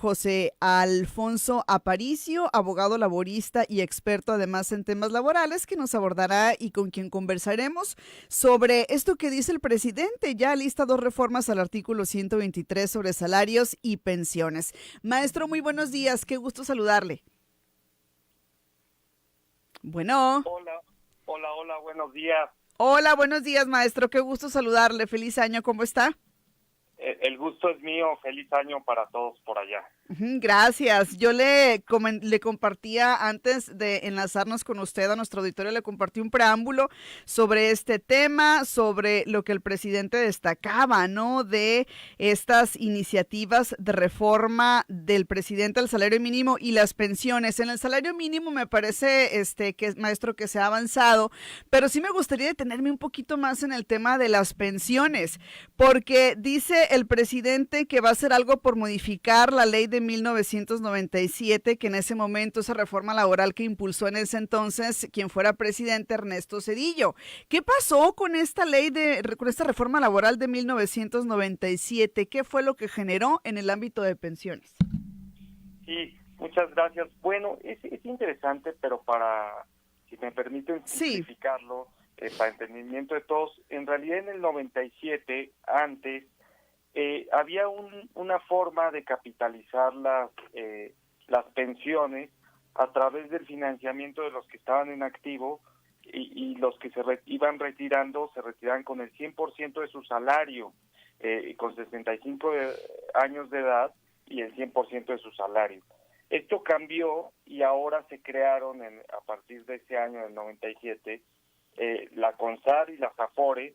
José Alfonso Aparicio, abogado laborista y experto además en temas laborales, que nos abordará y con quien conversaremos sobre esto que dice el presidente. Ya lista 2 reformas al artículo 123 sobre salarios y pensiones. Maestro, muy buenos días, qué gusto saludarle. Bueno. Hola, buenos días. Hola, buenos días, maestro, qué gusto saludarle. Feliz año, ¿cómo está? El gusto es mío, feliz año para todos por allá. Gracias. Yo le compartía antes de enlazarnos con usted a nuestro auditorio, le compartí un preámbulo sobre este tema, sobre lo que el presidente destacaba, ¿no? De estas iniciativas de reforma del presidente al salario mínimo y las pensiones. En el salario mínimo me parece, que maestro, que se ha avanzado, pero sí me gustaría detenerme un poquito más en el tema de las pensiones, porque dice el presidente que va a hacer algo por modificar la ley de 1997, que en ese momento, esa reforma laboral que impulsó en ese entonces quien fuera presidente, Ernesto Zedillo. ¿Qué pasó con esta con esta reforma laboral de 1997? ¿Qué fue lo que generó en el ámbito de pensiones? Sí, muchas gracias. Bueno, es interesante, pero si me permiten simplificarlo, para entendimiento de todos, en realidad en el 97, antes, había una forma de capitalizar las pensiones a través del financiamiento de los que estaban en activo, y los que iban retirando se retiraban con el 100% de su salario, con 65 años de edad, y el 100% de su salario. Esto cambió y ahora se crearon a partir de ese año, del 97, la CONSAR y las AFORE,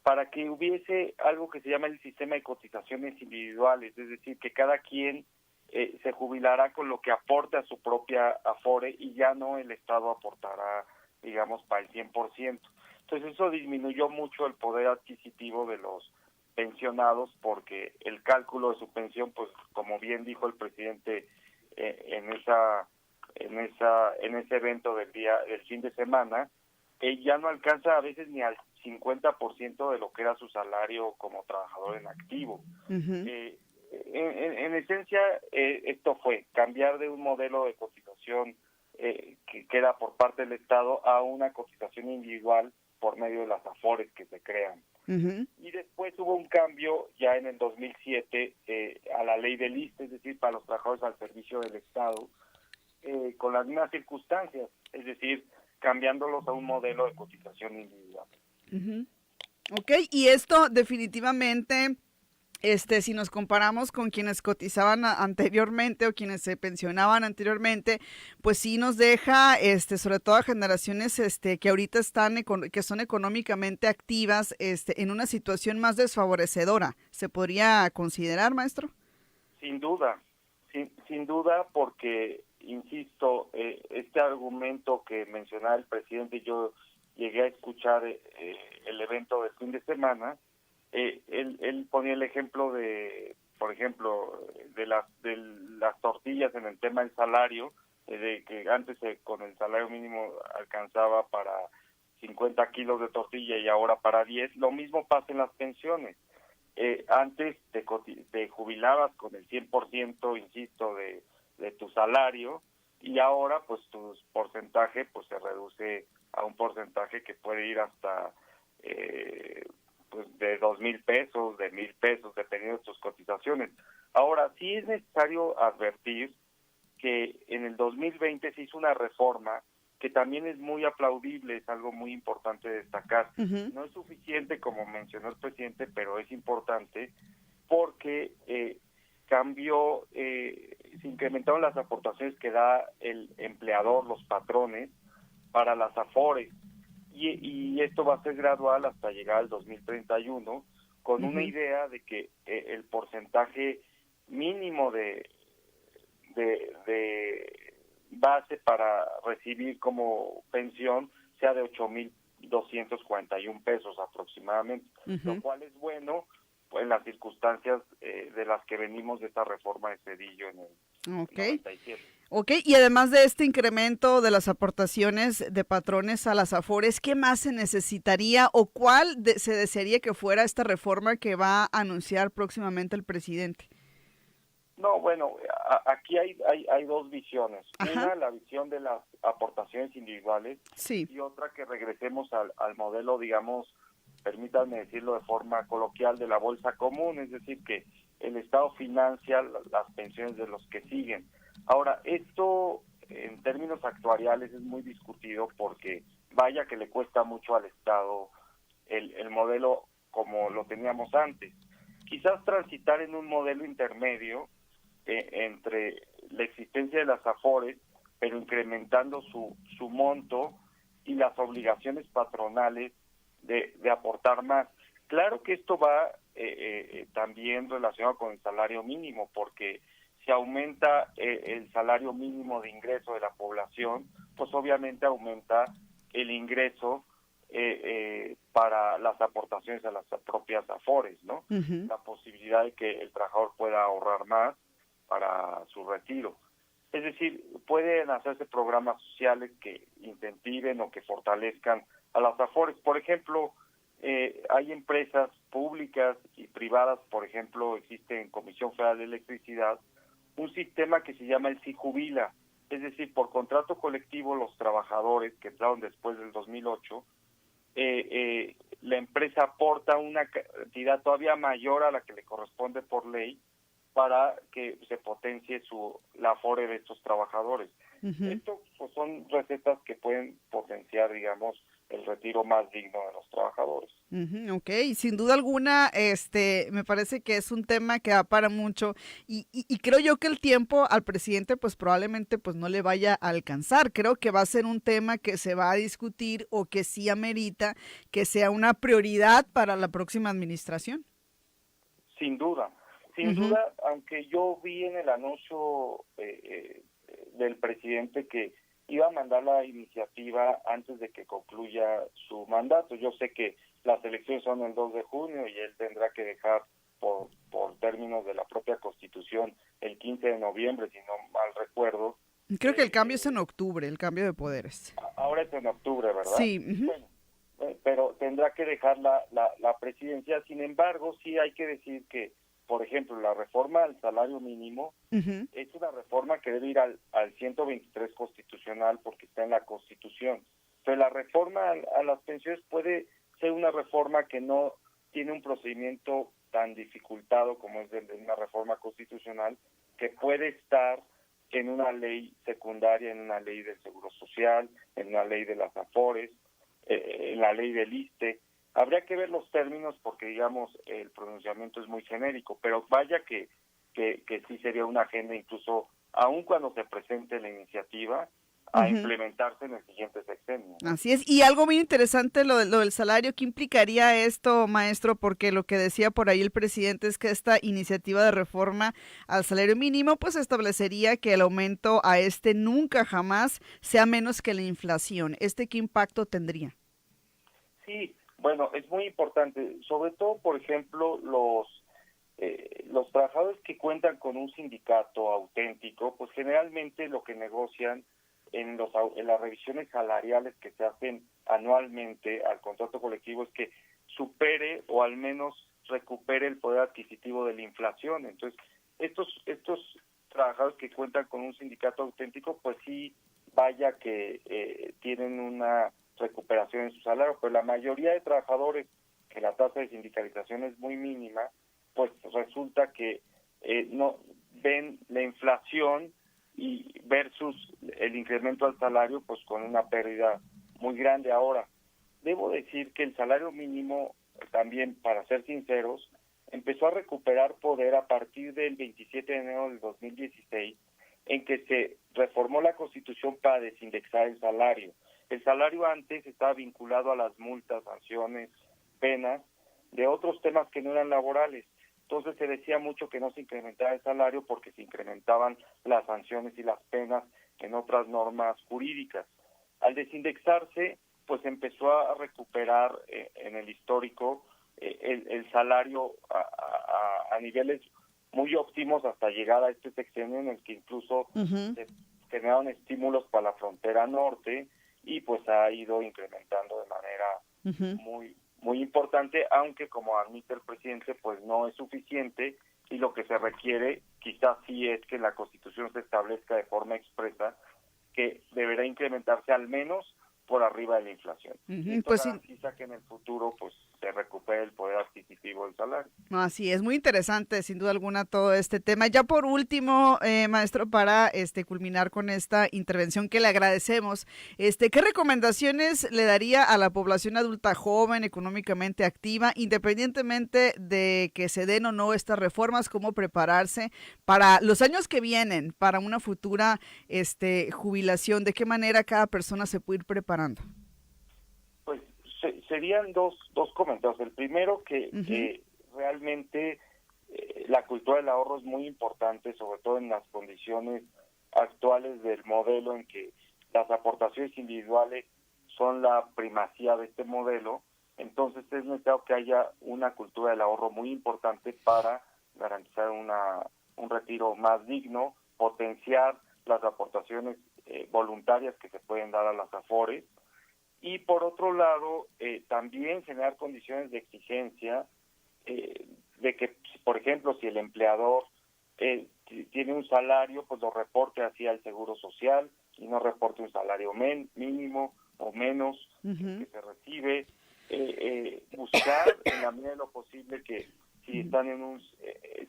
para que hubiese algo que se llama el sistema de cotizaciones individuales, es decir, que cada quien se jubilará con lo que aporte a su propia AFORE y ya no el Estado aportará, digamos, para el 100%. Entonces eso disminuyó mucho el poder adquisitivo de los pensionados, porque el cálculo de su pensión, pues como bien dijo el presidente en ese evento del fin de semana, ya no alcanza a veces ni al 50% de lo que era su salario como trabajador en activo. Uh-huh. En esencia, esto fue cambiar de un modelo de cotización que queda por parte del Estado a una cotización individual por medio de las AFORES que se crean. Uh-huh. Y después hubo un cambio ya en el 2007 a la ley del ISSSTE, es decir, para los trabajadores al servicio del Estado, con las mismas circunstancias, es decir, cambiándolos a un modelo de cotización individual. Uh-huh. Ok, y esto definitivamente, si nos comparamos con quienes cotizaban anteriormente o quienes se pensionaban anteriormente, pues sí nos deja, sobre todo a generaciones, que ahorita que son económicamente activas, en una situación más desfavorecedora. ¿Se podría considerar, maestro? Sin duda, sin duda, porque insisto, este argumento que mencionaba el presidente, yo llegué a escuchar el evento del fin de semana. Él ponía el ejemplo por ejemplo, de las tortillas en el tema del salario, de que antes con el salario mínimo alcanzaba para 50 kilos de tortilla y ahora para 10. Lo mismo pasa en las pensiones. Antes te jubilabas con el 100%, insisto, de tu salario, y ahora pues tu porcentaje pues se reduce a un porcentaje que puede ir hasta pues de 2,000 pesos, de 1,000 pesos, dependiendo de tus cotizaciones. Ahora, sí es necesario advertir que en el 2020 se hizo una reforma que también es muy aplaudible, es algo muy importante destacar. Uh-huh. No es suficiente, como mencionó el presidente, pero es importante porque cambió, se incrementaron las aportaciones que da el empleador, los patrones, para las AFORES. Y esto va a ser gradual hasta llegar al 2031, con una idea de que el porcentaje mínimo de base para recibir como pensión sea de 8,241 pesos aproximadamente, lo cual es bueno pues, en las circunstancias de las que venimos de esta reforma de Zedillo en el 97. Ok, y además de este incremento de las aportaciones de patrones a las AFORES, ¿qué más se necesitaría o cuál se desearía que fuera esta reforma que va a anunciar próximamente el presidente? No, bueno, aquí hay dos visiones. Ajá. Una, la visión de las aportaciones individuales, Sí. y otra que regresemos al modelo, digamos, permítanme decirlo de forma coloquial, de la bolsa común, es decir, que el Estado financia las pensiones de los que siguen. Ahora, esto en términos actuariales es muy discutido porque vaya que le cuesta mucho al Estado el modelo como lo teníamos antes. Quizás transitar en un modelo intermedio entre la existencia de las AFORES, pero incrementando su monto y las obligaciones patronales de aportar más. Claro que esto va también relacionado con el salario mínimo, porque si aumenta el salario mínimo de ingreso de la población, pues obviamente aumenta el ingreso para las aportaciones a las propias AFORES, ¿no? Uh-huh. La posibilidad de que el trabajador pueda ahorrar más para su retiro. Es decir, pueden hacerse programas sociales que incentiven o que fortalezcan a las AFORES. Por ejemplo, hay empresas públicas y privadas, por ejemplo, existe en Comisión Federal de Electricidad un sistema que se llama el SIJubila. Es decir, por contrato colectivo los trabajadores que entraron después del 2008, la empresa aporta una cantidad todavía mayor a la que le corresponde por ley para que se potencie la afore de estos trabajadores. Uh-huh. Esto pues, son recetas que pueden potenciar, digamos, el retiro más digno de los trabajadores. Uh-huh, ok, sin duda alguna, me parece que es un tema que da para mucho y creo yo que el tiempo al presidente pues probablemente pues no le vaya a alcanzar. Creo que va a ser un tema que se va a discutir o que sí amerita que sea una prioridad para la próxima administración. Sin duda, Uh-huh. aunque yo vi en el anuncio del presidente que iba a mandar la iniciativa antes de que concluya su mandato. Yo sé que las elecciones son el 2 de junio y él tendrá que dejar por términos de la propia Constitución el 15 de noviembre, si no mal recuerdo. Creo que el cambio es en octubre, el cambio de poderes. Ahora es en octubre, ¿verdad? Sí. Uh-huh. Bueno, pero tendrá que dejar la presidencia. Sin embargo, sí hay que decir que, por ejemplo, la reforma al salario mínimo Uh-huh. es una reforma que debe ir al 123 constitucional porque está en la Constitución. Pero la reforma a las pensiones puede ser una reforma que no tiene un procedimiento tan dificultado como es de una reforma constitucional, que puede estar en una ley secundaria, en una ley del Seguro Social, en una ley de las AFORES, en la ley del ISSSTE. Habría que ver los términos porque, digamos, el pronunciamiento es muy genérico, pero vaya que sí sería una agenda, incluso aun cuando se presente la iniciativa, a Uh-huh. implementarse en el siguiente sexenio, ¿no? Así es, y algo muy interesante lo del salario, ¿qué implicaría esto, maestro? Porque lo que decía por ahí el presidente es que esta iniciativa de reforma al salario mínimo, pues establecería que el aumento a este nunca jamás sea menos que la inflación. ¿Qué impacto tendría? Sí, bueno, es muy importante, sobre todo, por ejemplo, los trabajadores que cuentan con un sindicato auténtico, pues generalmente lo que negocian en las revisiones salariales que se hacen anualmente al contrato colectivo es que supere o al menos recupere el poder adquisitivo de la inflación. Entonces, estos trabajadores que cuentan con un sindicato auténtico, pues sí, vaya que tienen una recuperación en su salario, pero la mayoría de trabajadores que la tasa de sindicalización es muy mínima, pues resulta que no ven la inflación y versus el incremento al salario, pues con una pérdida muy grande. Ahora, debo decir que el salario mínimo, también para ser sinceros, empezó a recuperar poder a partir del 27 de enero del 2016, en que se reformó la Constitución para desindexar el salario. El salario antes estaba vinculado a las multas, sanciones, penas de otros temas que no eran laborales. Entonces se decía mucho que no se incrementaba el salario porque se incrementaban las sanciones y las penas en otras normas jurídicas. Al desindexarse, pues empezó a recuperar en el histórico el salario a niveles muy óptimos hasta llegar a este sexenio en el que incluso Uh-huh. se generaron estímulos para la frontera norte y pues ha ido incrementando de manera Uh-huh. muy importante, aunque como admite el presidente, pues no es suficiente y lo que se requiere quizás sí es que en la Constitución se establezca de forma expresa que deberá incrementarse al menos por arriba de la inflación. Y esto Pues garantiza que en el futuro pues se recupere el poder adquisitivo del salario. así es, muy interesante, sin duda alguna, todo este tema. Ya por último, maestro, para culminar con esta intervención que le agradecemos, ¿qué recomendaciones le daría a la población adulta joven, económicamente activa, independientemente de que se den o no estas reformas, cómo prepararse para los años que vienen, para una futura jubilación? ¿De qué manera cada persona se puede ir preparando? Pues serían dos comentarios. El primero, que realmente la cultura del ahorro es muy importante, sobre todo en las condiciones actuales del modelo en que las aportaciones individuales son la primacía de este modelo. Entonces es necesario que haya una cultura del ahorro muy importante para garantizar un retiro más digno, potenciar las aportaciones voluntarias que se pueden dar a las AFORES, y por otro lado también generar condiciones de exigencia de que, por ejemplo, si el empleador tiene un salario, pues lo reporte hacia el Seguro Social y no reporte un salario mínimo o menos que se recibe. Buscar en la medida de lo posible que si están en un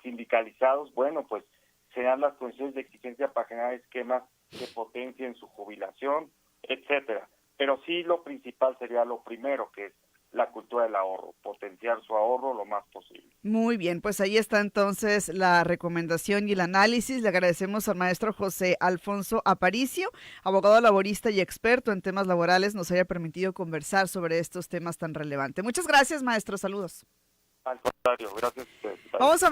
sindicalizados, bueno, pues generar las condiciones de exigencia para generar esquemas que potencien su jubilación, etcétera. Pero sí, lo principal sería lo primero, que es la cultura del ahorro, potenciar su ahorro lo más posible. Muy bien, pues ahí está entonces la recomendación y el análisis. Le agradecemos al maestro José Alfonso Aparicio, abogado laborista y experto en temas laborales, nos haya permitido conversar sobre estos temas tan relevantes. Muchas gracias, maestro. Saludos. Al contrario, gracias a ustedes. Vamos a